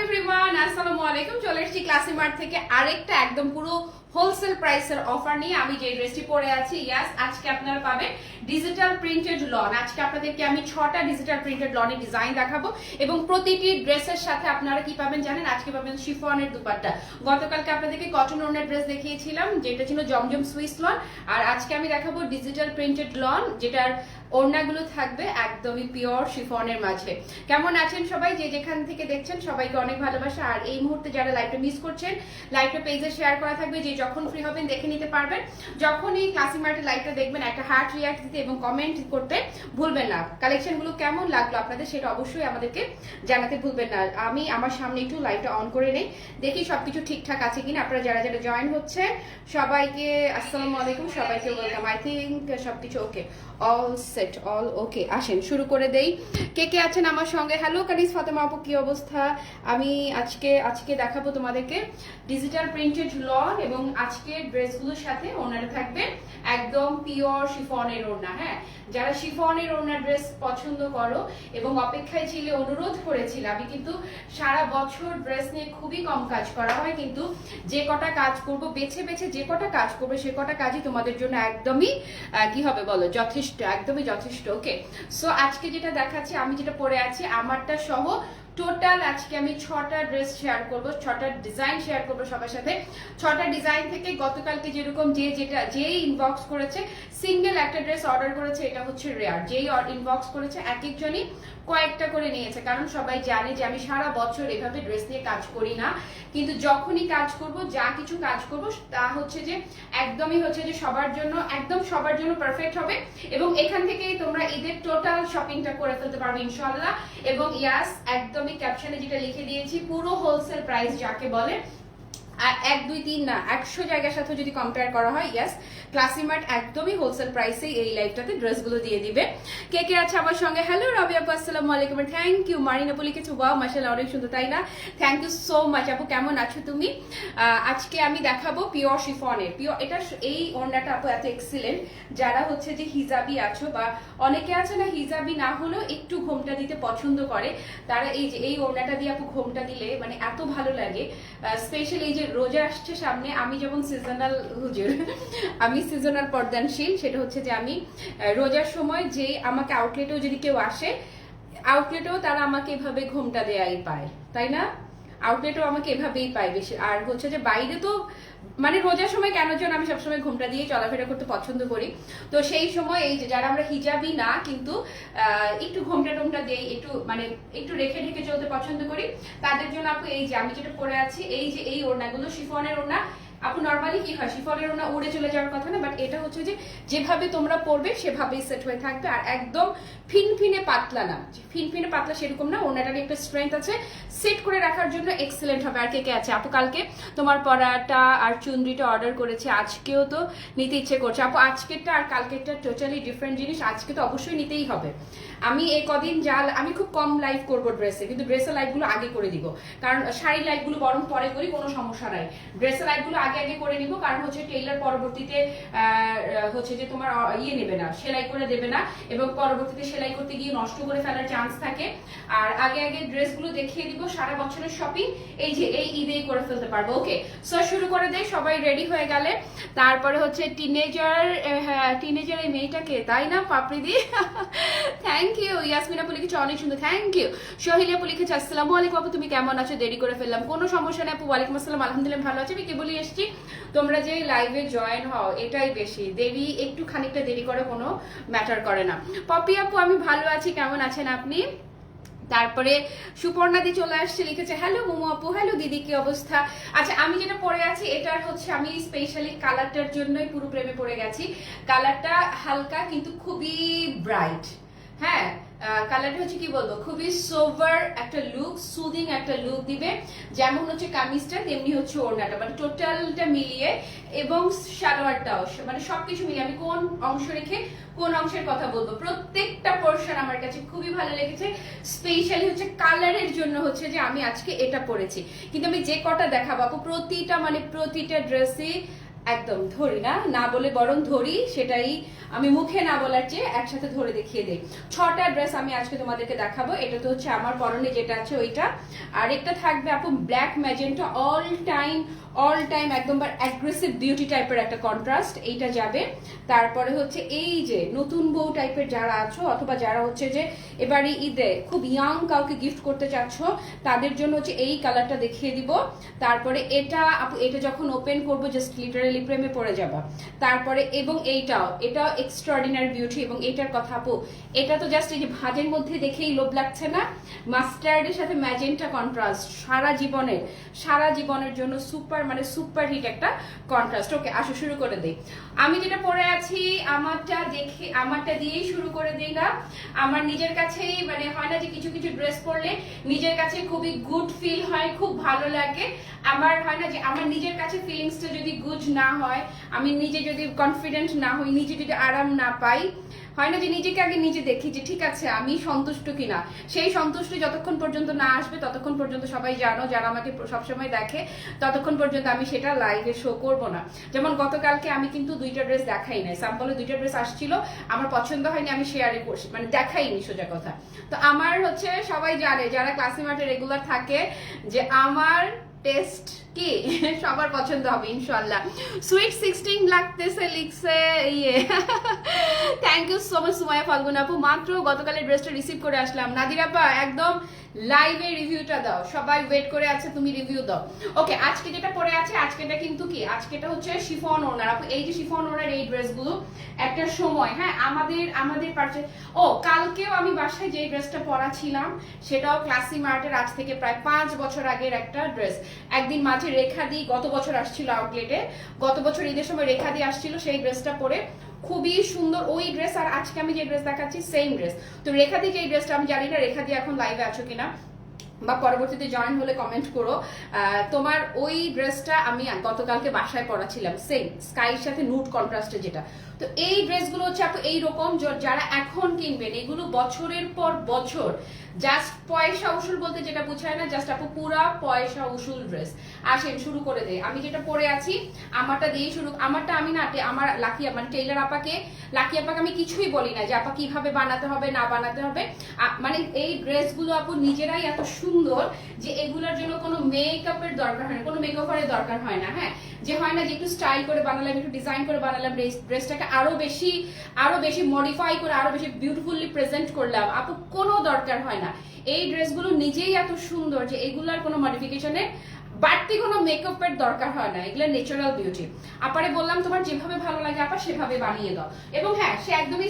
Everyone, আসসালামু আলাইকুম। চলে এসেছি ক্লাসি মার্ট থেকে আরেকটা একদম পুরো হোলসেল প্রাইসের অফার নিয়ে। আমি যে ড্রেসটি পরে আছি, ইয়াস, আজকে আপনারা পাবেন ডিজিটাল প্রিন্টেড লন। আজকে আপনাদেরকে আমি 6টা ডিজিটাল প্রিন্টেড লনের ডিজাইন দেখাবো এবং প্রতিটি ড্রেসের সাথে আপনারা কি পাবেন জানেন? আজকে পাবেন শিফনের দুপাট্টা। গতকালকে আপনাদেরকে কটন ওড়নার ড্রেস দেখিয়েছিলাম, যেটা ছিল জমজম সুইস লন, আর আজকে আমি দেখাবো ডিজিটাল প্রিন্টেড লন, যেটার ওড়নাগুলো থাকবে একদমই পিওর শিফনের মাঝে। কেমন আছেন সবাই? যে যেখান থেকে দেখছেন সবাইকে অনেক ভালোবাসা। আর এই মুহূর্তে যারা লাইভটা মিস করছেন, লাইভটা পেজে শেয়ার করা থাকবে, যে যখন ফ্রি হবেন দেখে নিতে পারবেন। যখনই ক্লাসি মার্টের লাইভটা দেখবেন একটা হার্ট রিয়াক্ট দিতে এবং কমেন্ট করতে ভুলবেন না। কালেকশনগুলো কেমন লাগলো আপনাদের সেটা অবশ্যই আমাদেরকে জানাতে ভুলবেন না। আমি আমার সামনে একটু লাইভটা অন করে নেই, দেখি সবকিছু ঠিকঠাক আছে কিনা। আপনারা যারা যারা জয়েন হচ্ছে সবাইকে আসসালামু আলাইকুম, সবাইকে ওয়েলকাম। আই থিঙ্ক সবকিছু ওকে, অল সেট, অল ওকে। আসেন শুরু করে দেই। কে কে আছেন আমার সঙ্গে? হ্যালো কানিস ফাতেমা আপু, কি অবস্থা? আমি আজকে দেখাবো তোমাদেরকে ডিজিটাল প্রিন্টেড লন এবং আজকে ড্রেসগুলোর সাথে ওড়নাটা থাকবে একদম পিওর শিফনের ওড়না। হ্যাঁ, যারা শিফনের ওড়না ড্রেস পছন্দ করো এবং অপেক্ষায় ছিলে, অনুরোধ করেছিল, আমি কিন্তু সারা বছর ড্রেস নিয়ে খুবই কম কাজ করা হয়, কিন্তু যে কটা কাজ করব, বেছে বেছে যে কটা কাজ করবে সে কটা কাজই তোমাদের জন্য একদমই কি হবে বলো, যথেষ্ট, একদমই যথেষ্ট। ওকে, সো আজকে যেটা দেখাচ্ছি, আমি যেটা পরে আছি আমারটা সহ টোটাল আজকে আমি 6টা ড্রেস শেয়ার করব, 6টা ডিজাইন শেয়ার করব সবার সাথে। 6টা ডিজাইন থেকে গতকালকে যেরকম যেই ইনবক্স করেছে সিঙ্গেল একটা ড্রেস অর্ডার করেছে, এটা হচ্ছে রেয়ার। যেই ইনবক্স করেছে এক একজনই কয়েকটা করে নিয়েছে, কারণ সবাই জানে যে আমি সারা বছর এভাবে ড্রেস নিয়ে কাজ করি না, কিন্তু যখনই কাজ করব, যা কিছু কাজ করব তা হচ্ছে যে একদমই হচ্ছে যে সবার জন্য, একদম সবার জন্য পারফেক্ট হবে। এবং এখান থেকেই তোমরা ঈদের টোটাল শপিংটা করে ফেলতে পারবে ইনশাআল্লাহ। এবং ইয়াস, একদমই ক্যাপশনে যেটা লিখে দিয়েছি, পুরো হোলসেল প্রাইস যাকে বলে, 1 2 3 না 100 জায়গার সাথে যদি কম্পেয়ার করা হয়, ইয়েস, ক্লাসি মার্ট একদমই হোলসেল প্রাইসে এই লাইভটাতে ড্রেসগুলো দিয়ে দিবে। কে কে আছে আমার সঙ্গে? হ্যালো রবি আপু, আসসালামু আলাইকুম। Thank you. মারিন আপু লিখেছো, ওয়াও মাশাআল্লাহ, অনেক সুন্দর, তাই না? থ্যাংক ইউ সো মাচ আপু। কেমন আছো তুমি? আজকে আমি দেখাবো পিওর শিফনের পিওর। এটা এই ওড়নাটা আপু এত এক্সিলেন্ট, যারা হচ্ছে যে হিজাবি আছো বা অনেকে আছে না হিজাবি না হলেও একটু ঘোমটা দিতে পছন্দ করে, তারা এই যে এই ওড়নাটা দিয়ে আপু ঘোমটা দিলে মানে এত ভালো লাগে। স্পেশালি এই যে রোজা আসছে সামনে, আমি যেমন সিজনাল হুজুর, আমি সিজনাল পর্দানশীল, সেটা হচ্ছে যে আমি রোজার সময় যে আমাকে আউটলেটেও যদি কেউ আসে, আউটলেটেও তারা আমাকে এভাবে ঘোমটা দেয়াই পায়, তাই না? আউটলেটও আমাকে এভাবেই পায় বেশি। আর হচ্ছে যে বাইরে তো মানে রোজার সময় কেন যেন আমি সবসময় ঘোমটা দিয়ে চলাফেরা করতে পছন্দ করি। তো সেই সময় এই যে যারা আমরা হিজাবি না কিন্তু একটু ঘোমটা টোমটা দিয়ে একটু মানে একটু রেখে ঢেকে চলতে পছন্দ করি, তাদের জন্য আপু এই যে আমি যেটা পরে আছি, এই যে এই ওড়নাগুলো শিফনের ওড়না। আপু নর্মালি কি হয়, শিফনের ওড়না উড়ে চলে যাওয়ার কথা না, বাট এটা হচ্ছে যে যেভাবে তোমরা পরবে সেভাবেই সেট হয়ে থাকবে। আর একদম ফিনফিনে পাতলা না, ফিনফিনে পাতলা সেরকম না, ওড়নাটার একটা স্ট্রেংথ আছে, সেট করে রাখার জন্য এক্সেলেন্ট হবে। আর কে কে আছে আপু? কালকে তোমার পরাটা আর চুনরিটা অর্ডার করেছে, আজকেও তো নিতে ইচ্ছে করছে আপু। আজকেরটা আর কালকেরটা টোটালি ডিফারেন্ট জিনিস, আজকে তো অবশ্যই নিতেই হবে। আমি এই কদিন আমি খুব কম লাইভ করবো ড্রেসে, কিন্তু ড্রেসের লাইভগুলো আগে করে দিব, কারণ শাড়ির লাইভগুলো বরং পরে করি, কোনো সমস্যা নাই। ড্রেসের লাইভগুলো আগে আগে করে নিব, কারণ হচ্ছে টেইলার পরবর্তীতে হচ্ছে যে তোমার নেবে না, সেলাই করে দেবে না, এবং পরবর্তীতে সেলাই করতে গিয়ে নষ্ট করে ফেলার চান্স থাকে। আর আগে আগে ড্রেসগুলো দেখিয়ে দিব, সারা বছরের শপিং এই যে এই ঈদেই করে ফেলতে পারবো। ওকে, সো শুরু করে দেই, সবাই রেডি হয়ে গেলে। তারপরে হচ্ছে টিনেজার, হ্যাঁ টিনেজার এই মেয়েটাকে, তাই না পাপড়িদি? Thank you. ইয়াসমিন আপু লিখেছে অনেক সুন্দর, থ্যাংক ইউ। সোহিল আপু লিখেছে আসসালামু আলাইকুম আপু, তুমি কেমন আছো? দেরি করে ফেললাম, কোনো সমস্যা নেই আপু। ওয়ালাইকুম আসসালাম, আলহামদুলিল্লাহ ভালো আছি। আমি কেবলই এসেছি, তোমরা যে লাইভে জয়েন হও এটাই বেশি, দেরি একটু খানিকটা দেরি করে কোনো ম্যাটার করে না। পপি আপু আমি ভালো আছি, কেমন আছেন আপনি? তারপরে সুপর্ণাদি চলে আসছে, লিখেছে হ্যালো মোমো আপু, হ্যালো দিদি, কি অবস্থা? আচ্ছা, আমি যেটা পরে আছি এটার হচ্ছে আমি স্পেশালি কালারটার জন্যই পুরো প্রেমে পড়ে গেছি। কালারটা হালকা কিন্তু খুবই ব্রাইট। হ্যাঁ, কালারটা হচ্ছে কি বলবো, খুবই সোভার একটা লুক, সুদিং একটা লুক দিবে। যেমন হচ্ছে কামিজটা তেমনি হচ্ছে ওড়নাটা, মানে টোটালটা মিলিয়ে, এবং সালোয়ারটাও, মানে সবকিছু মিলিয়ে আমি কোন অংশ রেখে কোন অংশের কথা বলবো, প্রত্যেকটা পোর্শন আমার কাছে খুবই ভালো লেগেছে। স্পেশালি হচ্ছে কালারের জন্য হচ্ছে যে আমি আজকে এটা পরেছি, কিন্তু আমি যে কটা দেখাবো প্রতিটা মানে প্রতিটা ড্রেসই একদম ধরি না, না বলে বরং ধরি, সেটাই আমি মুখে না বলার চেয়ে একসাথে ধরে দেখিয়ে দেই। 6টা ড্রেস আমি আজকে তোমাদেরকে দেখাবো। এটা তো হচ্ছে আমার পরনে যেটা আছে ওইটা, আর একটা থাকবে আপু ব্ল্যাক ম্যাজেন্টা, অল টাইম একদম অ্যাগ্রেসিভ বিউটি টাইপের একটা কন্ট্রাস্ট, এইটা যাবে। তারপরে হচ্ছে এই যে নতুন বউ টাইপের যারা আছো, অথবা যারা হচ্ছে যে এবারে ঈদে খুব ইয়াং কাউকে গিফট করতে চাচ্ছ, তাদের জন্য হচ্ছে এই কালারটা দেখিয়ে দিব। তারপরে এটা আপু, এটা যখন ওপেন করবো জাস্ট লিটারালি প্রেমে পড়ে যাবা। তারপরে এবং এটাও এক্সট্রাঅর্ডিনারি বিউটি, এবং এটার কথা আপু, এটা তো জাস্ট এই যে ভাজের মধ্যে দেখেই লোভ লাগছে না, মাস্টার্ডের সাথে ম্যাজেন্টা কন্ট্রাস্ট, সারা জীবনের জন্য সুপার হিট একটা কন্ট্রাস্ট। ওকে, আসো শুরু করে দেই। আমি যেটা পরে আছি আমারটা দিয়েই শুরু করে দিই না। আমার নিজের কাছেই হয় না যে কিছু কিছু ড্রেস পরলে নিজের কাছে খুবই গুড ফিল হয়, খুব ভালো লাগে। আমার হয় না যে আমার নিজের কাছে ফিলিংসটা যদি গুড না হয়, আমি নিজে যদি কনফিডেন্ট না হই, নিজে যদি আরাম না পাই, হয় না যে নিজেকে আগে নিজে দেখি যে ঠিক আছে আমি সন্তুষ্ট কিনা। সেই সন্তুষ্টি যতক্ষণ পর্যন্ত না আসবে ততক্ষণ পর্যন্ত, সবাই জানো যারা আমাকে সবসময় দেখে, ততক্ষণ পর্যন্ত আমি সেটা লাইভে শো করব না। যেমন গতকালকে আমি কিন্তু 2টা ড্রেস দেখাই নাই, স্যাম্পলে 2টা ড্রেস আসছিল, আমার পছন্দ হয়নি, আমি শেয়ারে করছি, দেখাইনি সোজা কথা। তো আমার হচ্ছে সবাই জানে যারা ক্লাসিমার্টে রেগুলার থাকে যে আমার টেস্ট কি সবার পছন্দ হবে ইনশাআল্লাহ। সুইট 16 লাগতেছে লিখছে ইয়ে thank you so much Sumaiya Falgun আপু, মাত্র গতকালের ড্রেসটা রিসিভ করে আসলাম। নাদিরাপা একদম লাইভে রিভিউটা দাও, সবাই ওয়েট করে আছে, তুমি রিভিউ দাও। ওকে, আজকে যেটা পরে আছে, আজকেটা কিন্তু কি, আজকেটা হচ্ছে শিফন ওড়নার আপু। এই যে শিফন ওড়নার এই ড্রেসগুলো একটা সময়, হ্যাঁ আমাদের পারচেজ, কালকেও আমি বাসায় যে ড্রেসটা পরা ছিলাম সেটাও ক্লাসি মার্টের, আজ থেকে প্রায় 5 বছর আগের একটা ড্রেস। একদিন মাঝে রেখা দি গত বছর আসছিল আউটলেটে, গত বছর ঈদের সময় রেখা দি আসছিল, সেই ড্রেসটা পরে খুবই সুন্দর ওই ড্রেস। আর আজকে আমি যে ড্রেস দেখাচ্ছি সেম ড্রেস। তো রেখা দি যে ড্রেসটা, আমি জানি না রেখা দি এখন লাইভে আছো কিনা বা পরবর্তীতে জয়েন হলে কমেন্ট করো। তোমার ওই ড্রেসটা আমি গতকালকে বাসায় পরাছিলাম, সেম স্কাইর সাথে নুড কন্ট্রাস্টে যেটা। তো এই ড্রেসগুলো হচ্ছে আপু এইরকম, যারা এখন কিনবেন এগুলো বছরের পর বছর, জাস্ট পয়সা উসুল বলতে যেটা বোঝায় না, জাস্ট আপু পুরা পয়সা উসুল ড্রেস। আসেন শুরু করে দেয়। আমি যেটা পরে আছি আমারটা দিয়ে শুরু, আমারটা আমি না, আমার লাকি টেইলার আপাকে আমি কিছুই বলি না যে আপা কিভাবে বানাতে হবে না বানাতে হবে। এই ড্রেসগুলো আপু নিজেরাই এত সুন্দর যে এগুলোর জন্য কোনো মেকআপের দরকার হয় না, কোনো মেকওভারের দরকার হয় না। হ্যাঁ, যে হয় না যে একটু স্টাইল করে বানালাম, একটু ডিজাইন করে বানালাম, ড্রেসটাকে আরো বেশি মডিফাই করে আরো বেশি বিউটিফুলি প্রেজেন্ট করলাম, আপু কোনো দরকার হয় না। এই ড্রেসগুলো নিজেই এত সুন্দর যে এগুলার কোনো মডিফিকেশনের বাড়তি কোনো মেকআপের দরকার হয় না, এগুলো ন্যাচারাল বিউটি। আপারে বললাম তোমার যেভাবে ভালো লাগে আপা সেভাবে বানিয়ে দাও। এবং হ্যাঁ, সে একদমই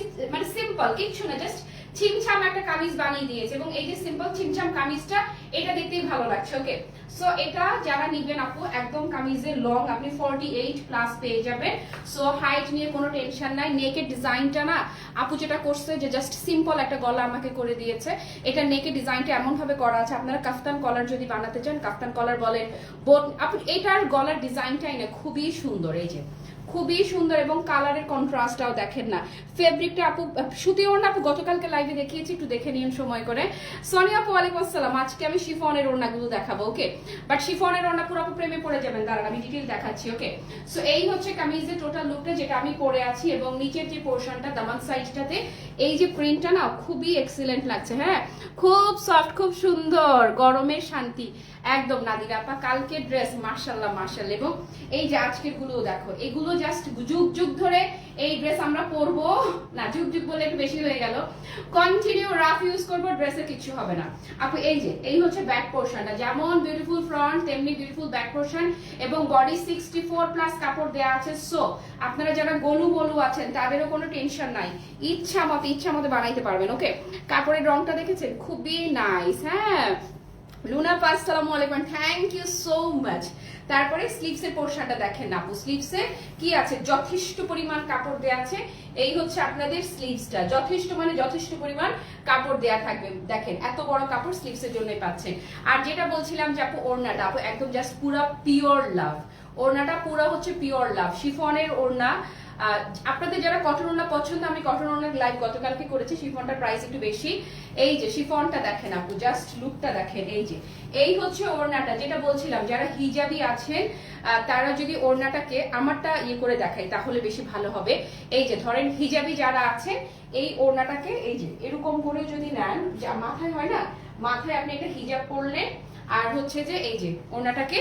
সিম্পল, কিচ্ছু না, জাস্ট ছিমছাম একটা কামিজ বানিয়ে দিয়েছে। এবং এই যে সিম্পল ছিমছাম কামিজটা, এটা দেখতেই ভালো লাগছে। ওকে, সো এটা যারা নিবেন আপু, একদম কামিজের লং আপনি 48 প্লাস পেয়ে যাবেন। সো হাইট নিয়ে কোনো টেনশন নাই। নেকের ডিজাইনটা না আপু যেটা করছে যে জাস্ট সিম্পল একটা গলা আমাকে করে দিয়েছে। এটা নেকের ডিজাইনটা এমন ভাবে করা আছে, আপনারা কাফতান কলার যদি বানাতে চান, কাফতান কলার বলেন, আপু এটার গলার ডিজাইনটাই না খুবই সুন্দর, এই যে খুবই সুন্দর। এবং কালারের কন্ট্রাস্টটাও দেখেন না, ফেব্রিকটা আপু সুতি ওড়না আপু গতকালকে লাইভে দেখিয়েছি, একটু দেখে নিন সময় করে। সোনিয়া আপু ওয়ালাইকুম আসসালাম, আজকে আমি শিফনের ওড়নাগুলো দেখাবো। ওকে, বাট শিফনের ওড়না পুরো আপু প্রেমে পড়ে যাবেন, দাঁড়ান আমি ডিটেইল দেখাচ্ছি। ওকে, সো এই হচ্ছে কামিজের টোটাল লুকটা যেটা আমি পরে আছি। এবং নিচের যে পোর্শনটা দামান সাইডটাতে এই যে প্রিন্টটা না খুবই এক্সিলেন্ট লাগছে। হ্যাঁ, খুব সফট, খুব সুন্দর, গরমের শান্তি একদম। নাদিরা আপা কালকের ড্রেস মাশাআল্লাহ মাশাআল্লাহ। এবং এই যে আজকের গুলো দেখো, এগুলো জাস্ট যুগ ধরে এই ড্রেস আমরা পরবো না, যুগ বলে একটু বেশি হয়ে গেল, কন্টিনিউ রাফ ইউজ করবো, ড্রেসের কিছু হবে না আপু। এই হচ্ছে ব্যাক পোর্শনটা, যেমন বিউটিফুল ফ্রন্ট তেমনি বিউটিফুল ব্যাক পোর্শন। এবং বডি 64 প্লাস কাপড় দেওয়া আছে। সো আপনারা যারা গলু আছেন তাদেরও কোনো টেনশন নাই, ইচ্ছা মতো বানাইতে পারবেন। ওকে, কাপড়ের রংটা দেখেছেন খুবই নাইস। হ্যাঁ, লুনা পাস আসসালামু আলাইকুম, থ্যাংক ইউ সো মাচ। তারপরে স্লিভসের পোর্শনটা দেখেন আপু, স্লিভসে কি আছে, যথেষ্ট পরিমাণ কাপড় দেয়া আছে। এই হচ্ছে আপনাদের স্লিভসটা, যথেষ্ট পরিমাণ কাপড় দেয়া থাকবে। দেখেন এত বড় কাপড় স্লিভসের জন্যই পাচ্ছেন। আর যেটা বলছিলাম যে আপু ওড়নাটা আপু একদম জাস্ট পুরা পিওর লাভ, ওড়নাটা পুরা হচ্ছে পিওর লাভ, শিফনের ওড়না। আপনাদের যারা কটন ওড়না পছন্দ, আমি কটন ওড়নার লাইভ গতকালকে করেছি, শিফনটার প্রাইস একটু বেশি। এই যে শিফনটা দেখেন আপু, জাস্ট লুকটা দেখেন। এই হচ্ছে ওড়নাটা, যেটা বলছিলাম যারা হিজাবি আছেন তারা যদি ওড়নাটাকে আমারটা ইয়ে করে দেখাই তাহলে বেশি ভালো হবে। এই যে ধরেন হিজাবি যারা আছেন এই ওড়নাটাকে এই যে এরকম করে যদি নেন, যা মাথায় হয় না, মাথায় আপনি একটা হিজাব পরলেন আর হচ্ছে যে এই যে ওড়নাটাকে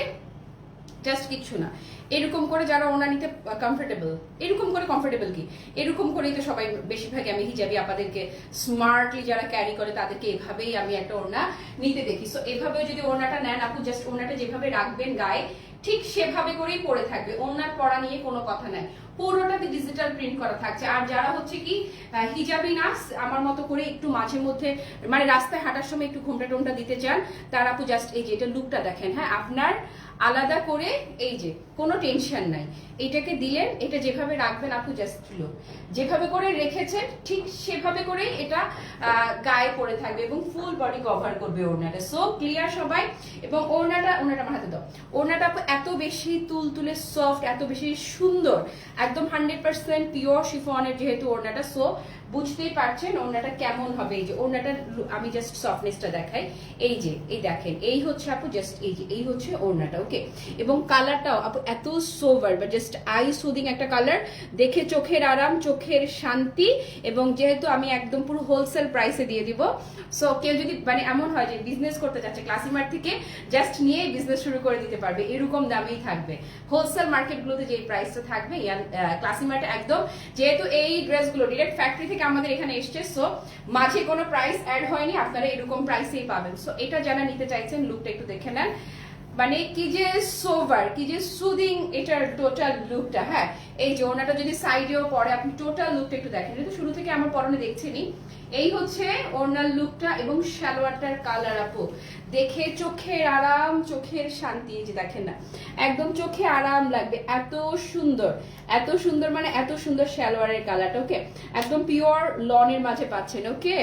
জাস্ট কিচ্ছু না, এরকম করে যারা ওড়না নিতে কমফোর্টেবল, এরকম করে কমফোর্টেবল কি এরকম করেই তো সবাই বেশিরভাগই আমি হিজাবি আপাদেরকে স্মার্টলি যারা ক্যারি করে তাদেরকে এভাবেই আমি একটা ওড়না নিতে দেখি। সো এভাবে যদি ওড়নাটা নেন আপু, জাস্ট ওড়নাটা যেভাবে রাখবেন গায়ে ঠিক সেভাবে করেই পরে থাকবে, ওড়নার পরা নিয়ে কোনো কথা নাই, পুরোটাতে ডিজিটাল প্রিন্ট করা থাকছে। আর যারা হচ্ছে কি হিজাবি না, আমার মতো করে একটু মাঝে মধ্যে মানে রাস্তায় হাঁটার সময় একটু ঘোমটা টোমটা দিতে চান, তারা আপু জাস্ট এই যে এটা লুকটা দেখেন। হ্যাঁ, আপনার আলাদা করে এই যে কোনো টেনশন নাই, এটাকে দিলেন, এটা যেভাবে রাখবেন আপু জাস্ট লুক যেভাবে করে রেখেছেন ঠিক সেভাবে করেই এটা গায়ে পরে থাকবে এবং ফুল বডি কভার করবে ওড়নাটা। সো ক্লিয়ার সবাই? এবং ওড়নাটা আমার হাতে দাও, ওড়নাটা আপু এত বেশি তুলতুলে সফট, এত বেশি সুন্দর, একদম 100% পিওর শিফনের যেহেতু ওড়নাটা, সো বুঝতেই পারছেন ওড়নাটা কেমন হবে। এই যে ওড়নাটা আমি জাস্ট সফটনেসটা দেখাই, এই যে এই দেখেন, এই হচ্ছে আপু জাস্ট এই যে এই হচ্ছে ওড়নাটা। ওকে, এবং কালারটাও আপু এত সোভার বা জাস্ট আই সুদিং একটা কালার, দেখে চোখের আরাম, চোখের শান্তি। এবং যেহেতু আমি একদম পুরো হোলসেল প্রাইসে দিয়ে দিব, সো কেউ যদি মানে এমন হয় যে বিজনেস করতে চাচ্ছে ক্লাসি মার্ট থেকে জাস্ট নিয়ে বিজনেস শুরু করে দিতে পারবে, এরকম দামেই থাকবে। হোলসেল মার্কেটগুলোতে যে প্রাইসটা থাকবে ক্লাসি মার্টে একদম, যেহেতু এই ড্রেসগুলো ডিরেক্ট ফ্যাক্টরি থেকে আমাদের এখানে এসছে, সো মাঝে কোনো প্রাইস অ্যাড হয়নি, আপনারা এরকম প্রাইসেই পাবেন। সো এটা যারা নিতে চাইছেন লুকটা একটু দেখে নেন, মানে কি যে সোভার, কি যে সুদিং এটার টোটাল লুকটা। হ্যাঁ, এই যে ওনাটা যদি সাইডেও পরে আপনি টোটাল লুকটা একটু দেখেন, এটা শুরু থেকে আমার পরনে দেখছেনি। এই হচ্ছে ওড়নার লুকটা এবং সালোয়ারটার কালার আপু দেখে চোখের আরাম, চোখের শান্তি। এই যে দেখেন না, একদম চোখে আরাম লাগবে, এত সুন্দর, এত সুন্দর, মানে এত সুন্দর সালোয়ারের কালারটা। ওকে, একদম পিওর লনের মাঝে পাচ্ছেন। ওকে,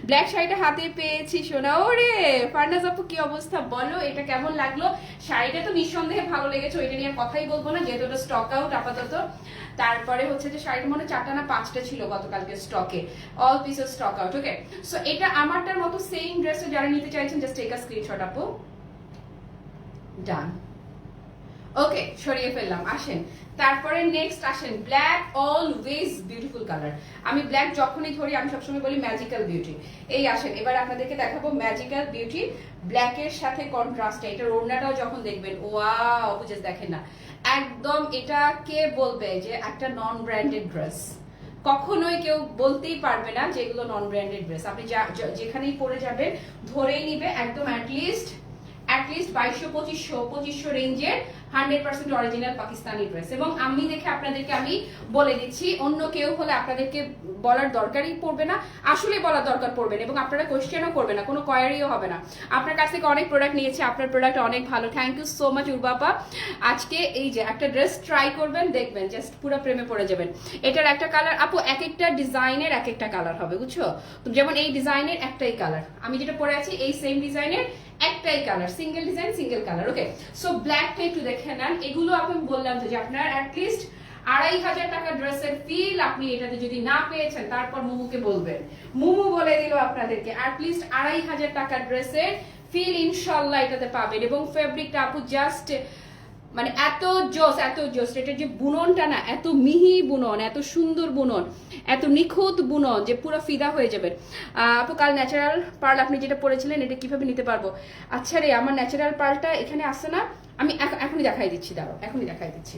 ব্ল্যাক শাড়িটা হাতে পেয়েছি সোনা। ওরে ফারনাজ আপু কি অবস্থা বলো, এটা কেমন লাগলো? শাড়িটা তো নিঃসন্দেহে ভালো লেগেছে, ওইটা নিয়ে কথাই বলবো না যেহেতু ওটা স্টক আউট আপাতত। তারপরে হচ্ছে যে শাড়িটা মনে 4টা না 5টা ছিল গতকালকে স্টকে, অল পিসেস স্টক আউট। ওকে, সো এটা আমারটার মতো সেম ড্রেসে যারা নিতে চাইছেন জাস্ট টেক আ স্ক্রিনশট আপু, ডান। ওকে, সরিয়ে ফেললাম। আসেন তারপরে নেক্সট আসেন, ব্ল্যাক অলওয়েজ বিউটিফুল কালার। আমি ব্ল্যাক যখনই ধরি আমি সবসময় বলি ম্যাজিক্যাল বিউটি। এই আসেন এবার আপনাদেরকে দেখাবো ম্যাজিক্যাল বিউটি ব্ল্যাকের সাথে কন্ট্রাস্টে। এটার ওড়নাটাও যখন দেখবেন ওয়াও, জাস্ট দেখেন না, একদম এটা কে বলবে যে একটা নন ব্র্যান্ডেড ড্রেস? কখনোই কেউ বলতেই পারবে না যে এগুলো নন ব্র্যান্ডেড ড্রেস। আপনি যেখানেই পরে যাবেন ধরেই নিবে একদম অ্যাটলিস্ট 2200-2500 রেঞ্জের 100% অরিজিনাল পাকিস্তানি ড্রেস। এবং আমি দেখে আপনাদেরকে আমি বলে দিচ্ছি, অন্য কেউ হলে আপনাদেরকে বলার দরকারই পড়বে না, আসলে বলার দরকার পড়বে না, এবং আপনারা কোয়েশ্চেনও করবে না, কোনো কোয়ারিও হবে না। আপনার কাছ থেকে অনেক প্রোডাক্ট নিয়েছি, আপনার প্রোডাক্ট অনেক ভালো, থ্যাংক ইউ সো মাচ উর্বাপা। আজকে এই যে একটা ড্রেস ট্রাই করবেন, দেখবেন জাস্ট পুরো প্রেমে পড়ে যাবেন। এটার একটা কালার আপু, এক একটা ডিজাইনের এক একটা কালার হবে, বুঝছো? যেমন এই ডিজাইনের একটাই কালার, আমি যেটা পরে আছি এই সেম ডিজাইনের একটাই colour, single design single colour. Okay, so ব্ল্যাকটা একটু দেখে নেন। এগুলো আমি বললাম যে আপনার অ্যাটলিস্ট 2500 টাকা ড্রেসের ফিল আপনি এটাতে যদি না পেয়েছেন তারপর মুমুকে বলবেন, মুমু বলে দিল আপনাদেরকে অ্যাটলিস্ট 2500 টাকা ড্রেসের ফিল ইনশাল্লাহ এটাতে পাবেন। এবং ফেব্রিকটা আপু জাস্ট মানে এত জোস, এত জোস। এটার যে বুননটা না, এত মিহি বুনন, এত সুন্দর বুনন, এত নিখুঁত বুনন যে পুরো ফিদা হয়ে যাবেন। আপু কাল ন্যাচারাল পার্ল আপনি যেটা পরেছিলেন এটা কিভাবে নিতে পারবো? আচ্ছা রে, আমার ন্যাচারাল পার্লটা এখানে আসছে না, আমি এখনই দেখাই দিচ্ছি, দাঁড়াও এখনই দেখাই দিচ্ছি।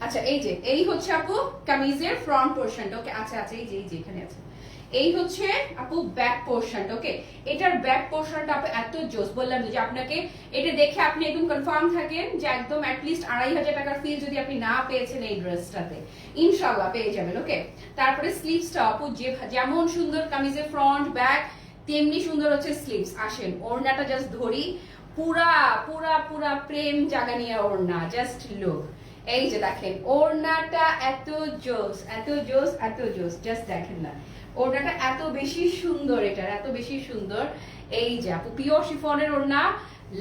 আচ্ছা এই যে এই হচ্ছে আপু কামিজের ফ্রন্ট পোর্শনটা। ওকে, আচ্ছা আচ্ছা এই যে এখানে আছে, এই হচ্ছে আপু ব্যাক পোর্শনটা। ওকে, এটার ব্যাক পোর্শনটা আপু এত জোস, বললাম যে আপনাকে এটা দেখে আপনি একদম কনফার্ম থাকেন যে একদম অ্যাটলিস্ট 2500 টাকার ফিল যদি আপনি না পেয়েছেন এই ড্রেসটাতে ইনশাল্লাহ পেয়ে যাবেন। ওকে, তারপরে স্লিভসটা আপু যেমন সুন্দর কামিজের ফ্রন্ট ব্যাক তেমনি সুন্দর হচ্ছে স্লিভস। আসেন ওড়নাটা জাস্ট ধরি, পুরা পুরা পুরা প্রেম জাগানিয়া ওড়না, জাস্ট লুক। এই যে দেখেন ওড়নাটা এত জোস, এত জোস, এত জোস, জাস্ট দেখেন না ওড়নাটা এত বেশি সুন্দর, এটার এত বেশি সুন্দর। এই যে আপু পিওর শিফনের ওড়না,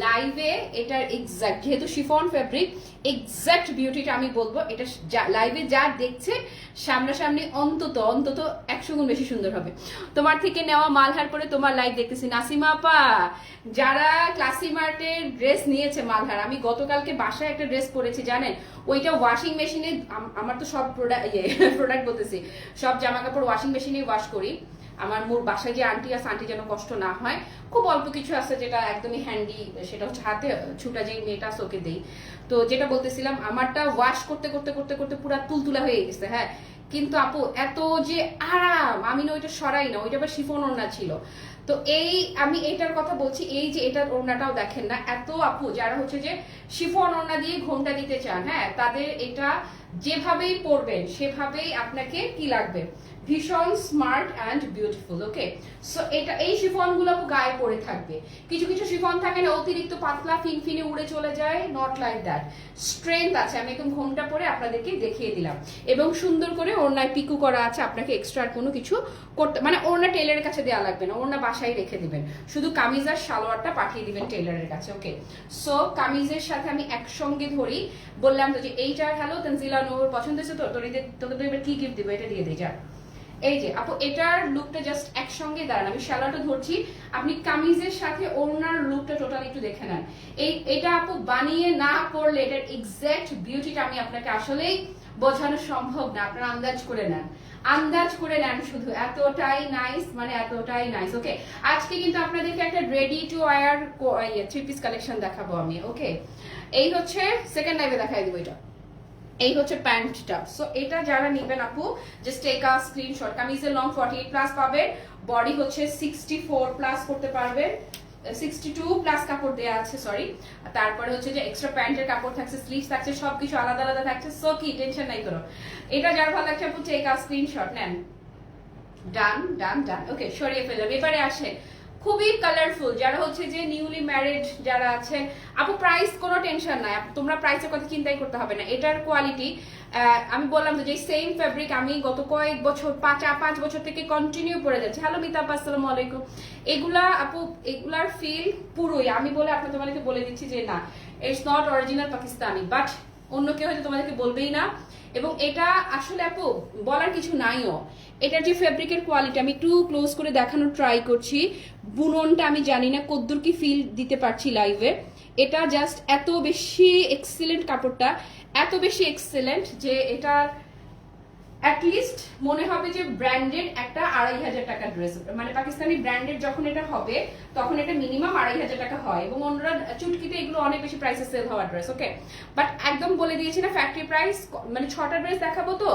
লাইভে এটার এক্সাক্ট, যেহেতু শিফন ফেব্রিক, এক্সাক্ট বিউটিটা আমি বলবো এটা লাইভে যা দেখছে সামনাসামনি অন্তত অন্তত 100 গুণ বেশি সুন্দর হবে। তোমার থেকে নেওয়া মালহার পরে তোমার লাইভ দেখতেছি নাসিমা আপা, যারা ক্লাসি মার্টের ড্রেস নিয়েছে মালহার, আমি গতকালকে বাসায় একটা ড্রেস পরেছি জানেন, ওইটা ওয়াশিং মেশিনে, আমার তো সব প্রোডাক্ট বলতেছি, সব জামা কাপড় ওয়াশিং মেশিনে ওয়াশ করি। আমার মোর বাসায় যে আন্টি আছে, আন্টি যেন কষ্ট না হয়, খুব অল্প কিছু আছে যেটা একদমই হ্যান্ডি, সেটা হচ্ছে হাতে ছুটা যে মেয়েটা আছে ওকে দেই। তো যেটা বলতেছিলাম, আমারটা ওয়াশ করতে করতে করতে করতে পুরো তুলতুলা হয়ে গেছে, হ্যাঁ। কিন্তু আপু এত যে আরাম, আমি না ওইটা সরাই না, ওইটা আবার শিফন ওড়না ছিল। তো এই আমি এইটার কথা বলছি, এই যে এটার ওড়নাটাও দেখেন না, এত আপু যারা হচ্ছে যে শিফন ওড়না দিয়ে ঘোমটা দিতে চান, হ্যাঁ, তাদের এটা যেভাবেই পরবেন সেভাবেই আপনাকে কি লাগবে, ভীষণ smart and beautiful. Okay, so এটা এই শিফন গুলো গায়ে পরে থাকবে। কিছু কিছু শিফন থাকে না অতিরিক্ত পাতলা ফিনফিনে উড়ে চলে যায়, নট লাইক দ্যাট, স্ট্রেংথ আছে। আমি একদম ঘোমটা পরে আপনাদেরকে দেখিয়ে দিলাম, এবং সুন্দর করে ওড়নায় পিকু করা আছে, আপনাকে এক্সট্রা কোনো কিছু করতে, মানে ওড়না টেলারের কাছে দেওয়া লাগবে না, ওড়না বাসায় রেখে দিবেন, শুধু কামিজ আর সালোয়ারটা পাঠিয়ে দিবেন টেলারের কাছে। ওকে, সো কামিজের সাথে আমি একসঙ্গে ধরি, বললাম তো যে এইটার হ্যালো তানজিলা নূর পছন্দ হয়েছে তো, তোদের এবার কি গিফট দিবো এটা দিয়ে দিই যা। এই যে আপু এটার লুকটা জাস্ট একসঙ্গে দাঁড়ান, আমি শালাটা ধরছি, আপনি কামিজের সাথে ওড়নার লুকটা টোটাল একটু দেখে নেন। এটা আপু বানিয়ে না পড়লে এটার এক্সাক্ট বিউটিটা আমি আপনাকে আসলেই বোঝানো সম্ভব না, আপনারা আন্দাজ করে নেন, আন্দাজ করে নেন শুধু, এতটাই নাইস, মানে এতটাই নাইস। ওকে, আজকে কিন্তু আপনাদেরকে একটা ready to wire 3 piece collection দেখাবো আমি। ওকে, এই হচ্ছে সেকেন্ড লাইভে দেখাই দিব এটা, এই হচ্ছে প্যান্টটা। সো এটা যারা নেবেন আপু জাস্ট টেক আ স্ক্রিনশট। কামিজের লং 48 প্লাস পাবে, বডি হচ্ছে 64 প্লাস করতে পারবে, 62 প্লাস কাপড় দেয়া আছে, সরি। তারপরে হচ্ছে যে এক্সট্রা প্যান্টের কাপড় থাকছে, স্লিভস থাকছে, সবকিছু আলাদা আলাদা থাকছে। সো কি টেনশন নাই করো, এটা যার ভালো লাগছে আপু টেক আ স্ক্রিনশট নেন। ডান ডান ডান। ওকে, সরিয়ে ফেললাম। এবারে আসে খুবই কালারফুল, যারা হচ্ছে যে নিউলি ম্যারিড যারা আছেন, আপু প্রাইস কোনো টেনশন নাই, তোমরা প্রাইসের কথা চিন্তাই করতে হবে না। এটার কোয়ালিটি আমি বললাম তো যে সেম ফ্যাব্রিক আমি গত কয়েক বছর 5 বছর থেকে কন্টিনিউ পরে যাচ্ছি। হ্যালো মিতাপ, আসসালামু আলাইকুম। এগুলা আপু এগুলার ফিল পুরোই আমি বলে আপনার তোমাদেরকে বলে দিচ্ছি যে না, it's not original Pakistani, but অন্য কেউ হয়তো তোমাদেরকে বলবেই না। এবং এটা আসলে আপু বলার কিছু নাইও, এটার যে ফেব্রিকের কোয়ালিটি আমি একটু ক্লোজ করে দেখানোর ট্রাই করছি, বুননটা আমি জানি না কদ্দুর কি ফিল দিতে পারছি লাইভে। এটা জাস্ট এত বেশি এক্সিলেন্ট, কাপড়টা এত বেশি এক্সিলেন্ট যে এটা অ্যাটলিস্ট মনে হবে যে ব্র্যান্ডেড একটা 2500 টাকা ড্রেস, মানে পাকিস্তানি ব্র্যান্ডেড যখন এটা হবে তখন এটা মিনিমাম 2500 টাকা হয়, এবং অন্যরা চুটকিতে এগুলো অনেক বেশি প্রাইসে সেল হওয়া ড্রেস। ওকে, বাট একদম বলে দিয়েছি না ফ্যাক্টরি প্রাইস, মানে 6টা ড্রেস দেখাবো তো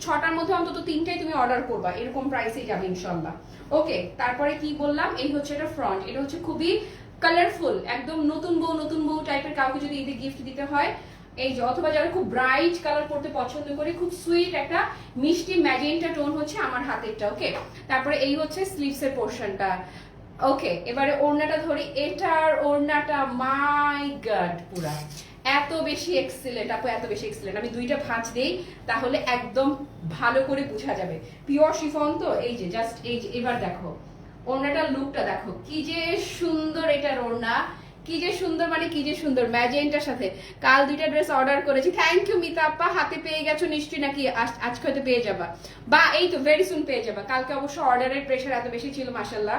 6টার মধ্যে অন্তত 3টাই তুমি অর্ডার করবা, এরকম প্রাইসেই যাবে ইনশাল্লাহ। ওকে, তারপরে কি বললাম, এই হচ্ছে এটা ফ্রন্ট, এটা হচ্ছে খুবই কালারফুল, একদম নতুন বউ টাইপের কাউকে যদি ঈদে গিফট দিতে হয়, এই যে, অথবা যারা খুব ব্রাইট কালার পড়তে পছন্দ করে, খুব সুইট একটা মিষ্টি ম্যাজেন্টা টোন হচ্ছে আমার হাতেরটা। ওকে, তারপরে এই হচ্ছে স্লিভস এর পোর্শনটা। ওকে, এবারে ওড়নাটা ধরি, এটার ওড়নাটা মাই গড পুরা এত বেশি এক্সিলেন্ট আপু, এত বেশি এক্সিলেন্ট। আমি 2টা ভাঁজ দেই তাহলে একদম ভালো করে বোঝা যাবে, পিওর শিফন তো। এই যে জাস্ট এই যে, এবার দেখো ওড়নাটার লুকটা দেখো, কি যে সুন্দর এটার ওড়না, কি যে সুন্দর, মানে কি যে সুন্দর ম্যাজেন্টার সাথে। কাল 2টা ড্রেস অর্ডার করেছি, থ্যাংক ইউ মিতা আপা, হাতে পেয়ে গেছো নিশ্চয়ই, নাকি আজকে হয়তো পেয়ে যাবা, বা এই তো ভেরি সুন পেয়ে যাবা। কালকে অবশ্য অর্ডারের প্রেশার এত বেশি ছিল মাশাআল্লাহ।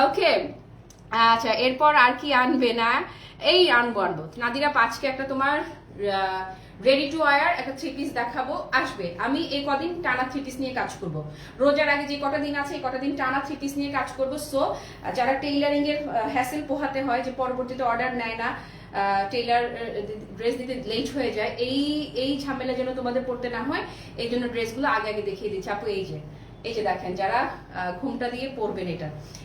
ওকে, আচ্ছা এরপর আর কি আনবে না, এই আনবো নাদিরা পাঁচকে একটা তোমার রেডি টু ওয়্যার একটা 3 পিস দেখাবো, আসবে। আমি এই কদিন টানা 3 পিস নিয়ে কাজ করব, রোজার আগে যে কটা দিন আছে এই কটা দিন টানা 3 পিস নিয়ে কাজ করব। সো যারা টেইলারিং এর হ্যাসেল পোহাতে হয়, যে পরবর্তীতে অর্ডার নেয় না, টেইলার ড্রেস দিতে লেট হয়ে যায়, এই ঝামেলা যেন তোমাদের পড়তে না হয়, এই জন্য ড্রেসগুলো আগে আগে দেখিয়ে দিচ্ছি আপু। এই যে দেখেন, যারা ঘুমটা দিয়ে পরবেন,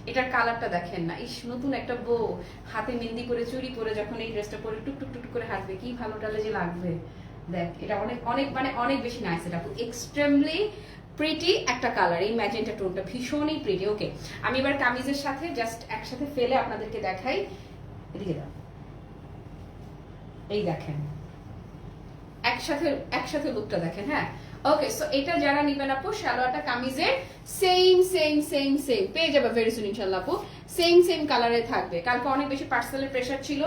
এটার কালারটা দেখেন না, ইস নতুন একটা বউ হাতে মেহেন্দি করে চুরি করে যখন এই ড্রেসটা পরে টুক টুক টুক করে হাঁটবে, কি ভালো টালে যে লাগবে। দেখ, এটা অনেক অনেক মানে অনেক বেশি নাইস, এটা এক্সট্রিমলি প্রিটি একটা কালার, এই ম্যাজেন্টা টোনটা ভীষণই প্রিটি। ওকে, আমি এবার কামিজের সাথে জাস্ট একসাথে ফেলে আপনাদেরকে দেখাই, এদিকে দাও, এই দেখেন একসাথে লুকটা দেখেন। হ্যাঁ, ওকে, সো এটা যারা নিবেন আপু, সালোয়ারটা কামিজের সেম সেম সেম সেম পেয়ে যাবে ভেরি সুন ইনশাআল্লাহ আপু। সেম সেম কালারে থাকবে। কালকে অনেক বেশি পার্সেলের প্রেসার ছিল,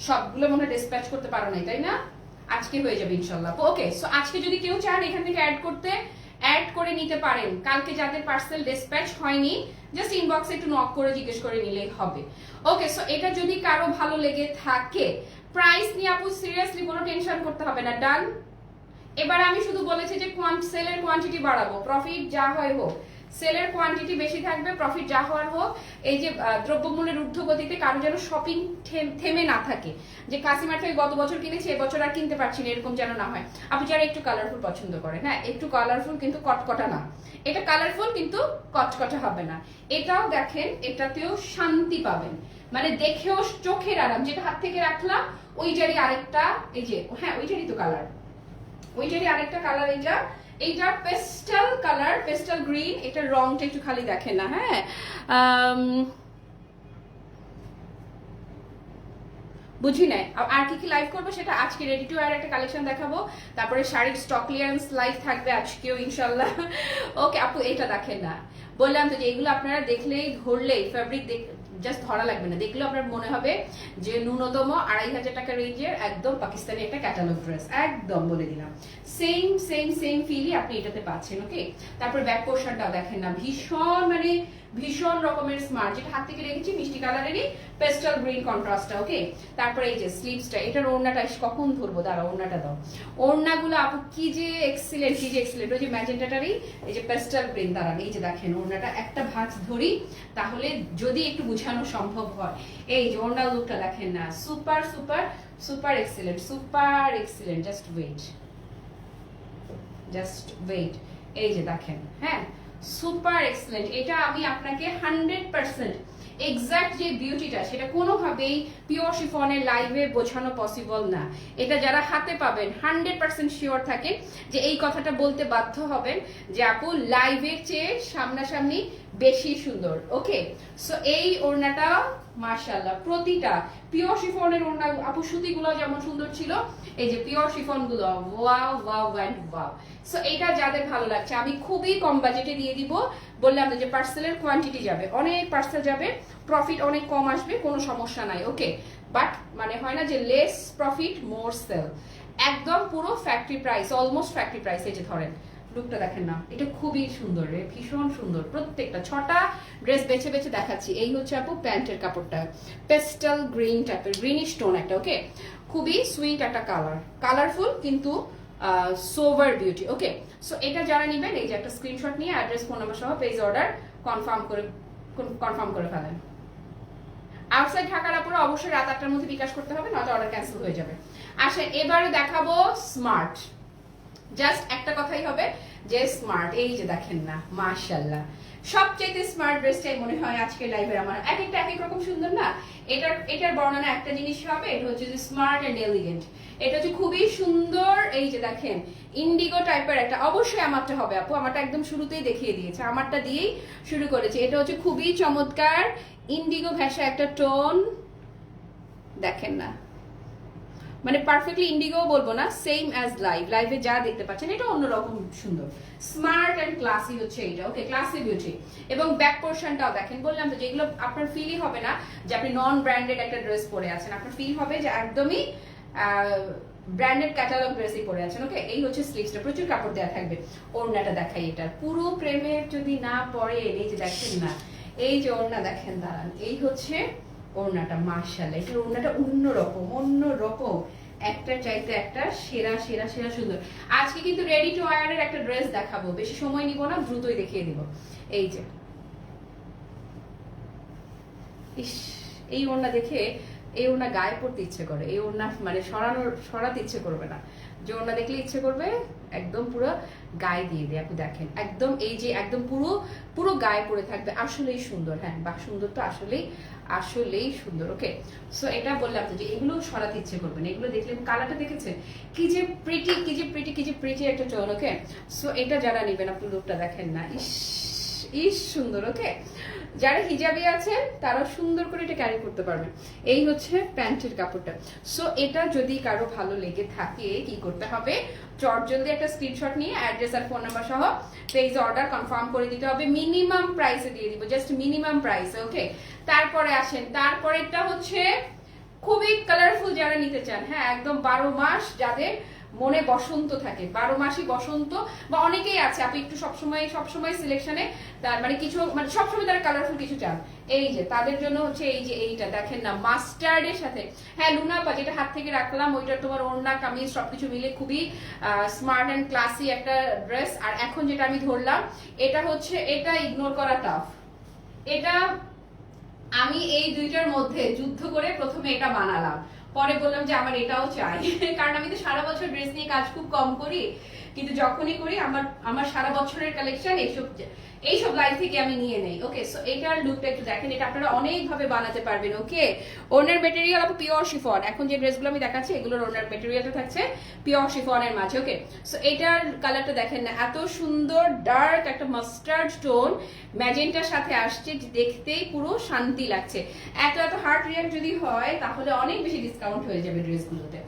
সবগুলো মনে হয় ডিসপ্যাচ করতে পারো নাই, তাই না? আজকে হয়ে যাবে ইনশাআল্লাহ আপু। ওকে, সো আজকে যদি কেউ চান এখান থেকে অ্যাড করতে, অ্যাড করে নিতে পারেন। কালকে যাদের পার্সেল ডিসপ্যাচ হয়নি জাস্ট ইনবক্সে একটু নক করে জিজ্ঞেস করে নিলেই হবে। ওকে, সো এটা যদি কারো ভালো লেগে থাকে, প্রাইস নিয়ে আপু সিরিয়াসলি কোনো টেনশন করতে হবে না। ডান। এবার আমি শুধু বলেছি যে সেলের কোয়ান্টিটি বাড়াবো, প্রফিট যা হয় হোক, সেলের কোয়ান্টিটি বেশি থাকবে, প্রফিট যা হওয়ার হোক। এই যে দ্রব্যমূল্যের ঊর্ধ্বগতিতে কারো যেন শপিং থেমে না থাকে, যে কাসিমার থেকে গত বছর কিনেছি এবছর আর কিনতে পারছি না, এরকম যেন না হয়। আপনি যারা একটু কালারফুল পছন্দ করেন, হ্যাঁ একটু কালারফুল কিন্তু কটকটা না, এটা কালারফুল কিন্তু কটকটা হবে না। এটাও দেখেন, এটাতেও শান্তি পাবেন, মানে দেখেও চোখের আরাম। যেটা হাত থেকে রাখলাম ওইটারই আরেকটা, এই যে হ্যাঁ ওইটারই তো কালার, ওইটারই আরেকটা কালার। এইটা পেস্টাল কালার, পেস্টাল গ্রিন। এটার রংটা একটু খালি দেখেন না, হ্যাঁ বুঝি নাই। আর কি কি লাইভ করবো সেটা আজকে রেডি টু ওয়্যার একটা কালেকশন দেখাবো, তারপরে শাড়ির স্টক ক্লিয়ারেন্স লাইভ থাকবে আজকেও ইনশাল্লাহ। ওকে আপু, এটা দেখেন না, বললাম তো যে এগুলো আপনারা দেখলেই ধরলেই ফ্যাব্রিক জাস্ট ধরা লাগবে না, দেখলেও আপনার মনে হবে যে ন্যূনতম 2500 টাকা রেঞ্জের একদম পাকিস্তানি একটা ক্যাটালগ ড্রেস, একদম বলে দিলাম। সেম সেম সেম ফিলই আপনি এটাতে পাচ্ছেন। ওকে, তারপর ব্যাক পোর্শনটাও দেখেন না, ভীষণ মানে ভীষণ রকমের স্মার্ট, যেটা হাত থেকে রেখেছি মিষ্টি কালারেরই পেস্টাল গ্রিন কন্ট্রাস্টটা। ওকে, তারপরে এই যে স্লিভসটা, এটার ওড়নাটা কখন ধরবো, দাঁড়া ওড়নাটা দাও। ওড়নাগুলো আপু কি যে এক্সিলেন্ট, কি যে এক্সিলেন্ট। ওই যে ম্যাজেন্টাটারই এই যে পেস্টাল গ্রিন, দাঁড়ান এই যে দেখেন ওড়নাটা একটা ভাঁজ ধরি তাহলে যদি একটু বুঝানো সম্ভব হয়। এই যে ওড়না লুকটা দেখেন না, super super super excellent, super excellent. Just wait, just wait, এই যে দেখেন, হ্যাঁ সুপার এক্সিলেন্ট। এটা আমি আপনাকে 100% এক্সাক্ট যে বিউটিটা সেটা কোনোভাবেই পিওর শিফনের লাইভে বোঝানো পসিবল না। এটা যারা হাতে পাবেন 100% শিওর থাকেন যে এই কথাটা বলতে বাধ্য হবেন যে আপু লাইভের চেয়ে সামনাসামনি বেশি সুন্দর। ওকে, সো এই ওড়নাটা মাশাআল্লাহ, প্রতিটা পিওর শিফনের ওড়না আপু, সুতিগুলো যেমন সুন্দর ছিল, এই যে পিওর শিফন গুলো wow wow and wow. So এটা যাদের ভালো লাগছে, আমি খুবই কম বাজেটে দিয়ে দিব। বললাম যে পার্সেলের কোয়ান্টিটি যাবে, অনেক পার্সেল যাবে, প্রফিট অনেক কম আসবে, কোনো সমস্যা নাই। ওকে, বাট মানে হয় না যে লেস প্রফিট মোর সেল, একদম পুরো factory price, almost factory price. এই যে ধরেন লুকটা দেখেন না, এটা খুবই সুন্দর রে, ভীষণ সুন্দর। প্রত্যেকটা 6টা ড্রেস বেছে বেছে দেখাচ্ছি। এই হচ্ছে আপু প্যান্টের কাপড়টা, পেস্টাল গ্রিন টাইপের, গ্রিনিশ টোন একটা। ওকে, খুবই সুইট একটা কালার, কালারফুল কিন্তু সোভার বিউটি। ওকে, সো এটা যারা নেবেন এই যে একটা স্ক্রিনশট নিয়ে অ্যাড্রেস ফোন নাম্বার সহ পেজ অর্ডার কনফার্ম করে ফেলেন। আউটসাইড ঢাকার আপুরা অবশ্যই রাত 8টার মধ্যে বিকাশ করতে হবে, নয়তো অর্ডার ক্যান্সেল হয়ে যাবে। আসেন এবারে দেখাবো স্মার্ট, জাস্ট একটা কথাই হবে যে স্মার্ট। এই যে দেখেন না, মাশাআল্লাহ, সবচেয়ে স্মার্ট ড্রেসটাই মনে হয় আজকে লাইভে আমার। এক একটা এক এক রকম সুন্দর না, এটার বর্ণনা একটা জিনিস হবে, এটা হচ্ছে যে স্মার্ট এন্ড এলিগেন্ট। এটা হচ্ছে খুবই সুন্দর। এই যে দেখেন ইন্ডিগো টাইপের একটা, অবশ্যই আমারটা হবে আপু, আমারটা একদম শুরুতেই দেখিয়ে দিয়েছে, আমারটা দিয়েই শুরু করেছে। এটা হচ্ছে খুবই চমৎকার ইন্ডিগো ঘেঁষা একটা টোন, দেখেন না, মানে পারফেক্টলি ইন্ডিগো বলবো না, সেম অ্যাজ লাইভে যা দেখতে পাচ্ছেন, এটা অন্যরকম সুন্দর, স্মার্ট এন্ড ক্লাসি হচ্ছে এটা। ওকে, ক্লাসি বিউটি। এবং ব্যাক পোর্শনটাও দেখেন, বললাম তো যেগুলো আপনার ফিলই হবে না যে আপনি নন ব্র্যান্ডেড একটা ড্রেস পরে আছেন, আপনার ফিল হবে যে একদমই ব্র্যান্ডেড ক্যাটালগ ড্রেসই পরে আছেন। ওকে, এই হচ্ছে স্লিভসটা, প্রচুর কাপড় দেওয়া থাকবে। ওড়নাটা দেখাই, এটা পুরো প্রেমের যদি না পরে, এই যে দেখেন না, এই যে ওড়না দেখেন, দাঁড়ান, এই হচ্ছে ওড়নাটা। মাশাআল্লাহ, এটা ওড়নাটা অন্যরকম, একটা চাইতে একটা সেরা সেরা সেরা সুন্দর। আজকে কিন্তু রেডি টু ওয়্যারের একটা ড্রেস দেখাবো, বেশি সময় নিব না, দ্রুতই দেখিয়ে দিব। এই যে ইস, এই ওড়না দেখে এই ওড়না গায়ে পড়তে ইচ্ছে করে, এই ওড়না মানে সরাতে ইচ্ছে করবে না, যে ওড়না দেখলে ইচ্ছে করবে একদম পুরো গায়ে দিয়ে দিয়ে। আপনি দেখেন একদম, এই যে একদম পুরো গায়ে পড়ে থাকবে, আসলেই সুন্দর। হ্যাঁ বা সুন্দর তো আসলেই সুন্দর। ওকে, সো এটা বললাম তো যে এগুলো সরাতে ইচ্ছে করবে না, এগুলো দেখলে কালারটা দেখেছেন কি যে প্রিটি একটা টোন। ওকে, সো এটা যারা নেবেন আপনি লুকটা দেখেন না, ইস সুন্দর। ওকে, যারা হিজাবি আছেন তারা সুন্দর করে এটা ক্যারি করতে পারবেন। এই হচ্ছে প্যান্টের কাপড়টা। সো এটা যদি কারো ভালো লেগে থাকে কি করতে হবে, জলদি একটা স্ক্রিনশট নিয়ে অ্যাড্রেস আর ফোন নাম্বার সহ পেজে অর্ডার কনফার্ম করে দিতে হবে। মিনিমাম প্রাইসে দিয়ে দিব, জাস্ট মিনিমাম প্রাইসে। ওকে, তারপরে আসেন, তারপরেরটা হচ্ছে খুবই কালারফুল যারা নিতে চান, হ্যাঁ একদম 12 মাস যাদের মনে বসন্ত থাকে, 12 মাসই বসন্ত, বা অনেকেই আছে আপনি একটু সবসময় সিলেকশনে তার মানে কিছু মানে সবসময় তারা কালারফুল কিছু চান, এই যে তাদের জন্য হচ্ছে এই যে এইটা দেখেন না মাস্টার্ডের সাথে, হ্যাঁ লুনাপা যেটা হাত থেকে রাখলাম ওইটা তোমার ওড়না কামিজ সবকিছু মিলে খুবই স্মার্ট অ্যান্ড ক্লাসি একটা ড্রেস। আর এখন যেটা আমি ধরলাম এটা হচ্ছে, এটা ইগনোর করা টাফ। এটা আমি এই দুইটার মধ্যে যুদ্ধ করে প্রথমে এটা বানালাম, পরে বললাম যে আমার এটাও চাই কারণ আমি তো সারা বছর ড্রেস নিয়ে কাজ খুব কম করি, কিন্তু যখনই করি আমার সারা বছরের কালেকশন এইসব লাইফ থেকে আমি নিয়ে নেই। ওকে, সো এটার লুকটা একটু দেখেন, এটা আপনারা অনেক ভাবে বানাতে পারবেন। ওকে, ওনার মেটেরিয়াল আপু পিওর শিফন, এখন যে ড্রেসগুলো আমি দেখাচ্ছি এগুলোর ওনার মেটেরিয়ালটা থাকছে পিওর শিফনের মাঝে। ওকে, সো এটার কালারটা দেখেন না, এত সুন্দর ডার্ক একটা মাস্টার্ড টোন ম্যাজেন্টার সাথে আসছে, দেখতেই পুরো শান্তি লাগছে। এত হার্ট রিয়াক্ট যদি হয় তাহলে অনেক বেশি ডিসকাউন্ট হয়ে যাবে ড্রেসগুলোতে।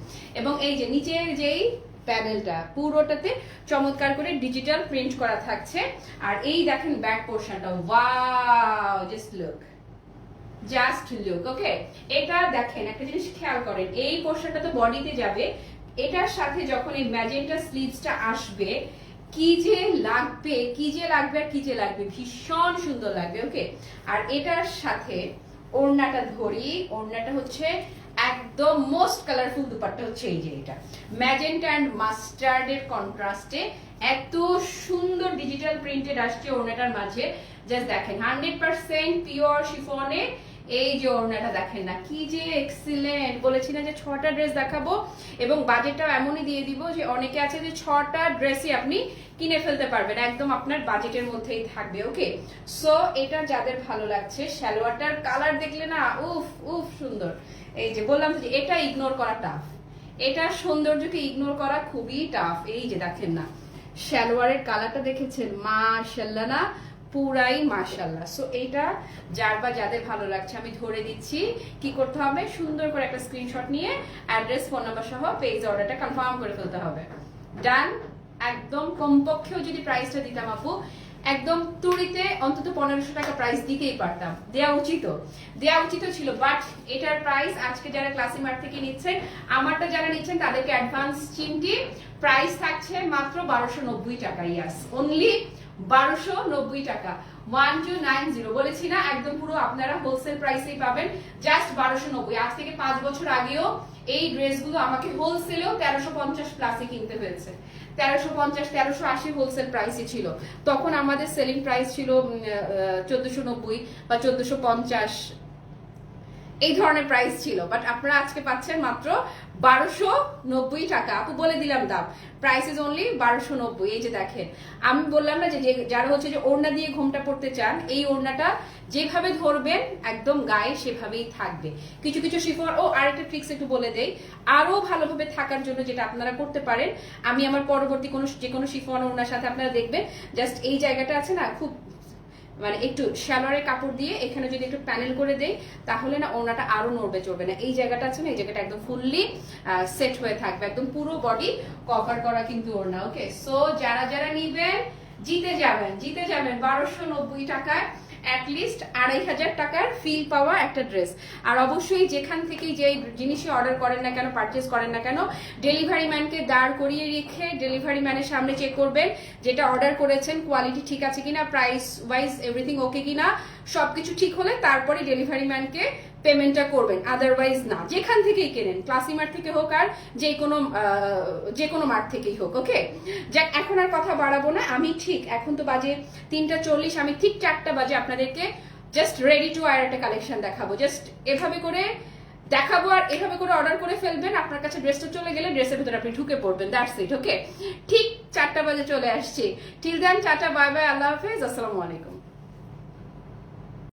এবং এই যে নিচের যেই প্যানেলটা পুরোটাতে চমৎকার করে ডিজিটাল প্রিন্ট করা থাকছে। আর এই দেখেন ব্যাক পোর্শনটা, ওয়াও জাস্ট লুক। ওকে, এটা দেখেন একটা জিনিস খেয়াল করেন, এই পোর্শনটা তো বডিতে যাবে, এটার সাথে যখন এই ম্যাজেন্টা স্লিভসটা আসবে কি যে লাগবে আর কি যে লাগবে, ভীষণ সুন্দর লাগবে। ওকে, আর এটার সাথে ওড়নাটা ধরি, ওড়নাটা হচ্ছে একদম মোস্ট কালারফুল দুপাট্টা হচ্ছে এই যে এটা ম্যাজেন্টা এন্ড মাস্টার্ডের কন্ট্রাস্টে এত সুন্দর ডিজিটাল প্রিন্টেড আসছে ওড়নাটার মাঝে। জাস্ট দেখেন 100% পিওর শিফনে এই যে ওড়নাটা দেখেন না কি যে এক্সিলেন্ট। বলেছি না যে 6টা ড্রেস দেখাবো এবং বাজেটটাও এমনই দিয়ে দিব যে অনেকে আছে যে 6টা ড্রেসই আপনি কিনে ফেলতে পারবেন, একদম আপনার বাজেটের মধ্যেই থাকবে। ওকে, সো এটা যাদের ভালো লাগছে, সালোয়ারটার কালার দেখলে না উফ সুন্দর। এই যে বললাম যে এটা ইগনোর করা টাফ, এটার সৌন্দর্যকে ইগনোর করা খুবই টাফ। এই যে দেখেন না সালোয়ারের কালারটা দেখেছেন, মাশাআল্লাহ না পুরাই মাশাআল্লাহ। সো এইটা যার বা যাদের ভালো লাগছে আমি ধরে দিচ্ছি কি করতে হবে, সুন্দর করে একটা স্ক্রিনশট নিয়ে অ্যাড্রেস ফোন নাম্বার সহ পেজ অর্ডারটা কনফার্ম করে ফেলতে হবে। ডান। একদম কমপক্ষেও যদি প্রাইসটা দিতাম আপু একদম তুড়িতে অন্তত 1500 টাকা প্রাইস দিতেই পারতাম, দেওয়া উচিত ছিল। বাট এটার প্রাইস আজকে যারা ক্লাসি মার্ট থেকে নিচ্ছেন, আমারটা যারা নিচ্ছেন তাদেরকে অ্যাডভান্স চিমটি প্রাইস থাকছে মাত্র 1290 টাকা। ইয়াস, অনলি 1290 টাকা। 1290 বলেছি না, একদম পুরো আপনারা হোলসেল প্রাইসেই পাবেন, জাস্ট 1290। আজ থেকে 5 বছর আগেও এই ড্রেসগুলো আমাকে হোলসেলেও 1350 প্লাসে কিনতে হয়েছে। 1350 1380 হোলসেল প্রাইসই ছিল তখন, আমাদের সেলিং প্রাইস ছিল 1490 বা 1450 এই ধরনের প্রাইস ছিল। বাট আপনারা আজকে পাচ্ছেন মাত্র 1290 টাকা। আপু বলে দিলাম দাম, প্রাইস ইজ অনলি 1290। এই যে দেখেন, আমি বললাম না যে যারা হচ্ছে যে ওড়না দিয়ে ঘোমটা পড়তে চান, এই ওড়নাটা যেভাবে ধরবেন একদম গায়ে সেভাবেই থাকবে। কিছু শিফন ও আরেকটা ট্রিক্স একটু বলে দেই, আরো ভালোভাবে থাকার জন্য যেটা আপনারা করতে পারেন, আমি আমার পরবর্তী যে কোনো শিফন ওড়নার সাথে আপনারা দেখবেন জাস্ট এই জায়গাটা আছে না, খুব মানে একটু সালোয়ারের কাপড় দিয়ে এখানে যদি একটু প্যানেল করে দেই তাহলে না ওড়নাটা আরো নড়বে চড়বে না। এই জায়গাটা আছে না, এই জায়গাটা একদম ফুললি সেট হয়ে থাকবে, একদম পুরো বডি কভার করা কিন্তু ওড়না। ওকে, সো যারা নিবেন জিতে যাবেন 1290 টাকায় অ্যাটলিস্ট 2500 টাকার ফিল পাওয়া একটা ড্রেস। আর অবশ্যই যেখান থেকে যে জিনিসই অর্ডার করেন না কেন, পারচেস করেন না কেন, ডেলিভারি ম্যানকে দাঁড় করিয়ে রেখে ডেলিভারি ম্যানের সামনে চেক করবেন যেটা অর্ডার করেছেন কোয়ালিটি ঠিক আছে কিনা, প্রাইস ওয়াইজ এভরিথিং ওকে কিনা, সবকিছু ঠিক হলে তারপরে ডেলিভারি ম্যানকে পেমেন্টটা করবেন, আদারওয়াইজ না। যেখান থেকেই কেনেন, ক্লাসি মার্ট থেকে হোক আর যে কোনো মার্ট থেকেই হোক। ওকে, যাক এখন আর কথা বাড়াবো না, আমি ঠিক এখন তো বাজে 3:40, আমি ঠিক 4টা বাজে আপনাদেরকে জাস্ট রেডি টু ওয়্যার একটা কালেকশন দেখাবো। জাস্ট এভাবে করে দেখাবো আর এভাবে করে অর্ডার করে ফেলবেন, আপনার কাছে ড্রেসটা চলে গেলে ড্রেসের ভিতরে আপনি ঢুকে পড়বেন, দ্যাটস ইট। ওকে, ঠিক 4টা বাজে চলে আসছি। Till then tata, bye bye, আল্লাহ হাফেজ, আসসালামু আলাইকুম।